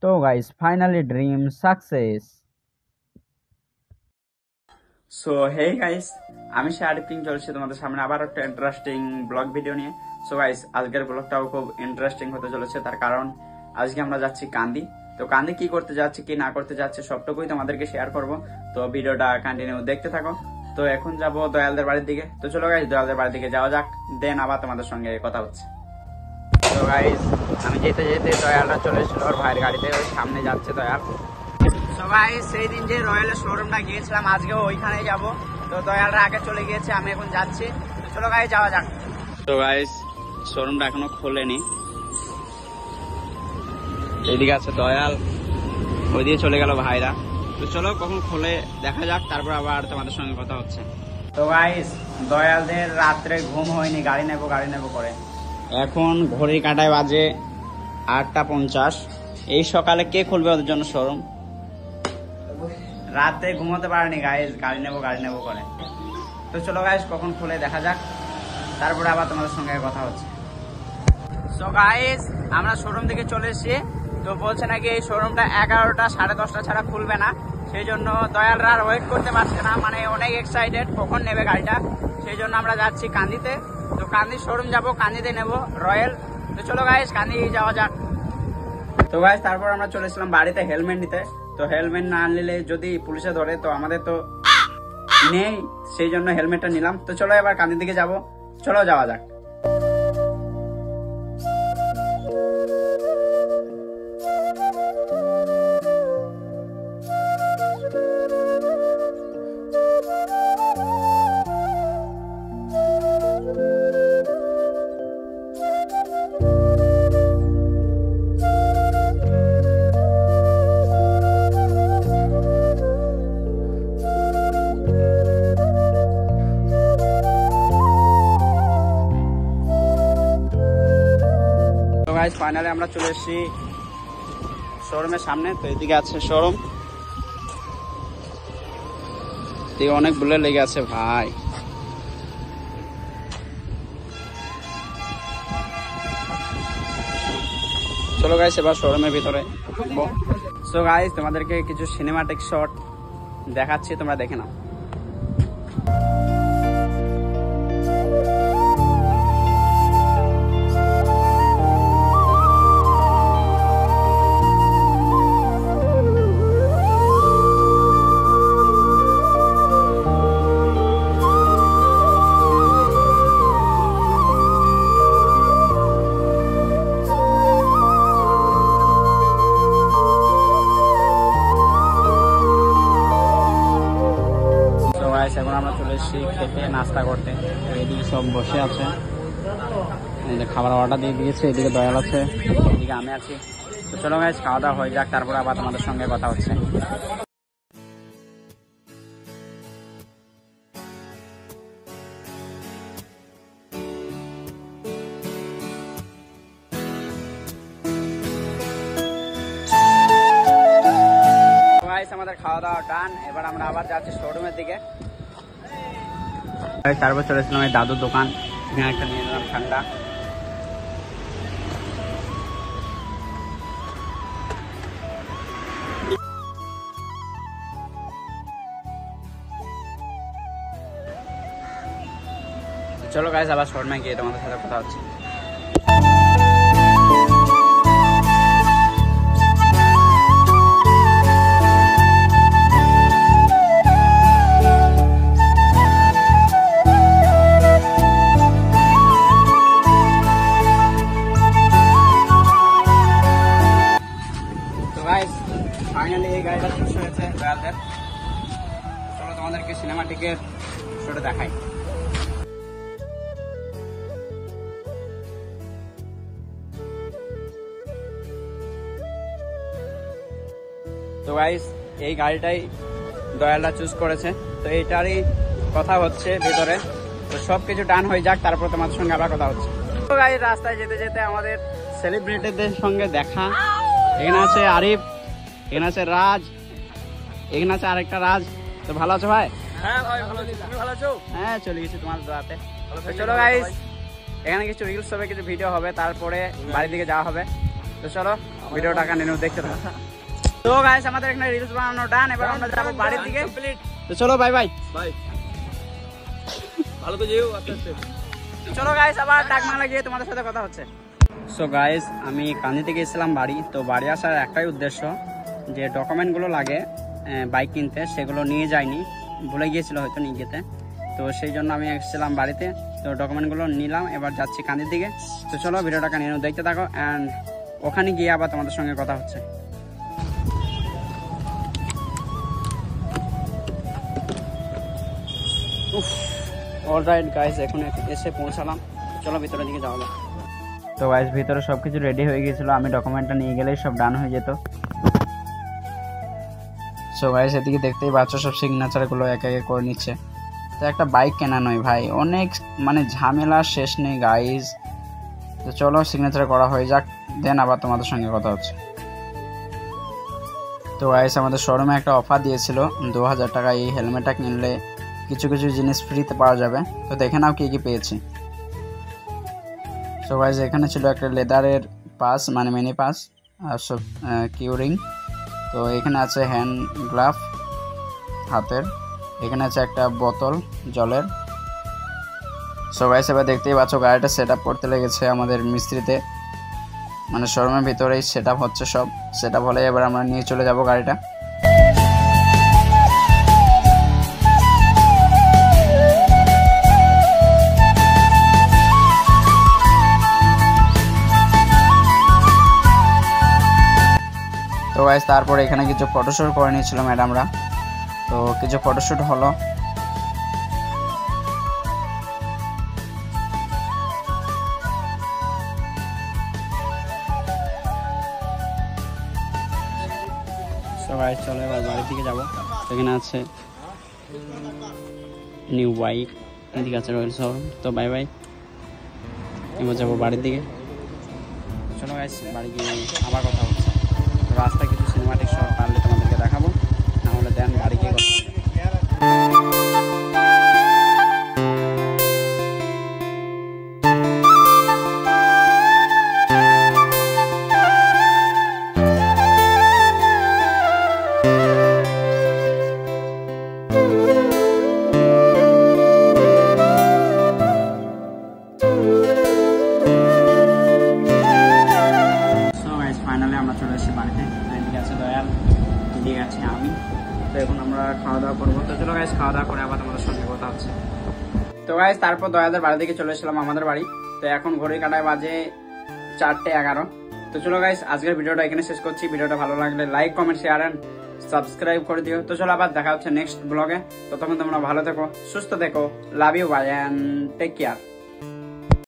তো guys finally dream success. So hey guys, আমি শারিফিং চলছি তোমাদের সামনে আবার একটা ইন্টারেস্টিং ব্লগ ভিডিও নিয়ে। সো গাইস, আজকের ব্লগটাও খুব ইন্টারেস্টিং হতে চলেছে, তার কারণ আজকে আমরা যাচ্ছি কান্দি। তো কান্দি কি করতে যাচ্ছি কি না করতে যাচ্ছি সবটুকুই তোমাদেরকে শেয়ার করব। তো ভিডিওটা কন্টিনিউ দেখতে থাকো। তো এখন যাব দয়ালদের বাড়ির দিকে। তো চলো গাইস, দয়ালদের বাড়ির দিকে যাওয়া যাক, দেন আবার তোমাদের সঙ্গে কথা হচ্ছে। তো গাইস, আমি যেতে যেতে দয়ালটা চলে এসেছিল ওর ভাইয়ের গাড়িতে, ওই সামনে যাচ্ছে দয়াল। তো গাইস, সেই দিন যে রয়্যালের শোরুমটা গিয়েছিলাম আজকেও ওইখানে যাব। তো দয়ালরা আগে চলে গিয়েছে, আমি এখন যাচ্ছি। তো চলো গাইস, যাওয়া যাক। তো গাইস, শোরুমটা এখনো খোলেনি। এদিকে আছে দয়াল, ওইদিকে চলে গেল ভাইরা। তো চলো কখন খোলে দেখা যাক, তারপর আবার তোমাদের সঙ্গে কথা হচ্ছে। তো গাইস, দয়ালদের রাত্রে ঘুম হয়নি, গাড়ি নেবো করে। এখন ঘড়ির কাঁটায় বাজে 8টা 50। এই সকালে কে খুলবে ওদের জন্য শোরুম? রাতে ঘুমোতে পারেনি গাইস, গাড়ি নেবো করে। তো চলো গাইস, কখন খুলে দেখা যাক, তারপরে আবার তোমাদের সঙ্গে কথা হচ্ছে। সো গাইস, আমরা শোরুম থেকে চলে এসেছি। তো বলছে নাকি এই শোরুমটা 11টা 10:30 ছাড়া খুলবে না, সেই জন্য দয়ালরা আর ওয়েট করতে পারছে না, মানে অনেক এক্সাইটেড কখন নেবে গাড়িটা। সেই জন্য আমরা যাচ্ছি কান্দিতে। তো কান্দির শোরুম যাবো, কান্দিতে নেবো রয়্যাল। তো চলো গাইস, কান্দি যাওয়া যাক। তো গাইস, তারপর আমরা চলেছিলাম বাড়িতে হেলমেট নিতে। তো হেলমেট না আনলে যদি পুলিশে ধরে, তো আমাদের তো নেই, সেই জন্য হেলমেটটা নিলাম। তো চলো এবার কান্দির দিকে যাবো, চলো যাওয়া যাক। ফাইনালি আমরা চলে এসেছি শোরুমের সামনে। তো এদিকে আছে শোরুম, এদিকে অনেক বুলেট লেগে আছে ভাই। চলো গাইস, এবার শোরুমের ভিতরে। সো গাইস, তোমাদেরকে কিছু সিনেমাটিক শট দেখাচ্ছি, তোমরা দেখে নাও। এখন আমরা চলে এসেছি খেতে, নাস্তা করতে। এদিকে সব বসে আছে, খাবার অর্ডার দিয়ে দিয়েছে। এদিকে দয়াল আছে, এদিকে আমি আছি। তো চলো গাইস, খাওয়া দাওয়া হয়ে যাক, তারপরে আবার তোমাদের সঙ্গে কথা হচ্ছে। আমাদের খাওয়া দাওয়া ডান, এবার আমরা আবার যাচ্ছি শোরুমের দিকে। তারপর চলেছিলাম এই দাদুর দোকান, এখানে একটা নিয়ে নিলাম ঠান্ডা। চলো গাইস, আবার শোরুমে গিয়ে তোমাদের সাথে কথা হচ্ছে। ফাইনালি এই গাড়িটা শেষ হয়েছে দয়ালদের। চলো তোমাদেরকে সিনেমাটিকের শোটা দেখাই। তো গাইস, এই গাড়িটাই দয়ালরা চুজ করেছে। তো এইটারই কথা হচ্ছে ভিতরে। তো সবকিছু ডান হয়ে যাক, তারপর তোমাদের সঙ্গে আবার কথা হচ্ছে। তো গাইস, রাস্তায় যেতে যেতে আমাদের সেলিব্রিটিদের সঙ্গে দেখা। এখানে আছে আরিফ, এখানে আছে রাজ, এখানে আছে আরেকটা রাজ। তো ভালো আছো ভাই? হ্যাঁ ভাই, ভালো আছি। তুমি ভালো আছো? হ্যাঁ, চলে গেছি তোমার দোয়াতে। চলো গাইস, এখানে কিছু রিলস হবে, কিছু ভিডিও হবে, তারপরে বাড়ির দিকে যাওয়া হবে। তো চলো। ভিডিওটা কন্টিনিউ দেখতে থাকো। তো গাইস আমাদের এখানে রিলস বানানো ডান, এবার আমরা যাবো বাড়ির দিকে। তো চলো বাই বাই। বাই, ভালো তো যেও আস্তে আস্তে। চলো গাইস আবার ডাকমালা গিয়ে তোমাদের সাথে কথা হচ্ছে। সো গাইস আমি কান্দি থেকে এসেছিলাম বাড়ি। তো বাড়ি আসার একটাই উদ্দেশ্য, যে ডকুমেন্টগুলো লাগে বাইক কিনতে, সেগুলো নিয়ে যাইনি, ভুলে গিয়েছিল হয়তো নিয়ে যেতে। তো সেই জন্য আমি এসেছিলাম বাড়িতে। তো ডকুমেন্টগুলো নিলাম, এবার যাচ্ছি কান্দির দিকে। তো চলো ভিডিওটা কন্টিনিউ দেখতে থাকো, অ্যান্ড ওখানে গিয়ে আবার তোমাদের সঙ্গে কথা হচ্ছে। অলরাইট গাইস, এখন এসে পৌঁছালাম। চলো ভিতরের দিকে যাওয়া যাক। তো গাইস ভিতরে সব কিছু রেডি হয়ে গিয়েছিল, আমি ডকুমেন্টটা নিয়ে গেলেই সব ডান হয়ে যেত। সো গাইস এদিকে দেখতেই পাচ্ছ সব সিগনেচারগুলো এক একে করে নিচ্ছে। তো একটা বাইক কেনা নয় ভাই, অনেক মানে ঝামেলা শেষ নেই গাইস। তো চলো সিগনেচার করা হয়ে যাক, দেন আবার তোমাদের সঙ্গে কথা হচ্ছে। তো গাইস আমাদের শোরুমে একটা অফার দিয়েছিল, 2000 টাকা এই হেলমেটটা কিনলে কিছু কিছু জিনিস ফ্রিতে পাওয়া যাবে। তো দেখে নাও কি কি পেয়েছি। সো গাইস এখানে ছিল একটা লেদারের পাস, মানে মিনি পাস, আর সব কিউরিং। তো এখানে আছে হ্যান্ড গ্লাভ হাতের, এখানে আছে একটা বোতল জলের। সো গাইস এবার দেখতেই পাচ্ছ গাড়িটা সেট আপ করতে লেগেছে আমাদের মিস্ত্রিতে, মানে শোরুমের ভিতরেই সেট আপ হচ্ছে। সব সেট আপ হলে এবার আমরা নিয়ে চলে যাব গাড়িটা। তো গাইস তারপর এখানে কিছু ফটোশ্যুট করে নিয়েছিল ম্যাডামরা। তো কিছু ফটোশ্যুট হলো। তো গাইস চলো এবার বাড়ির দিকে যাবো। এখানে আছে নিউ বাইক, এদিকে আছে রয়্যাল শোরুম। তো বাই বাই, এবার যাবো বাড়ির দিকে। চলো গাইস বাড়ি গিয়ে আবার কথা হচ্ছে। রাস্তা কিছু সিনেমাটিক শট পারলে তোমাদেরকে দেখাবো, নাহলে দেন বাড়ি গিয়ে কথা হবে। ফাইনালি আমরা চলে এসেছি বাড়িতে। এদিকে আছে দয়াল, এদিকে আছে আমি। তো এখন আমরা খাওয়া দাওয়া করবো। তো চলো গাইস খাওয়া দাওয়া করে আবার তোমাদের সঙ্গে কথা হচ্ছে। তো গাইস তারপর দয়ালদের বাড়ি থেকে চলে এসেছিলাম আমাদের বাড়ি। তো এখন ঘড়ির কাঁটায় বাজে 4:11। তো চলো গাইস আজকের ভিডিওটা এখানে শেষ করছি। ভিডিওটা ভালো লাগলে like comment share and subscribe করে দিও। তো চলো আবার দেখা হচ্ছে নেক্সট ব্লগে। ততক্ষণ তোমরা ভালো থেকো, সুস্থ থেকো, love you bye and take care.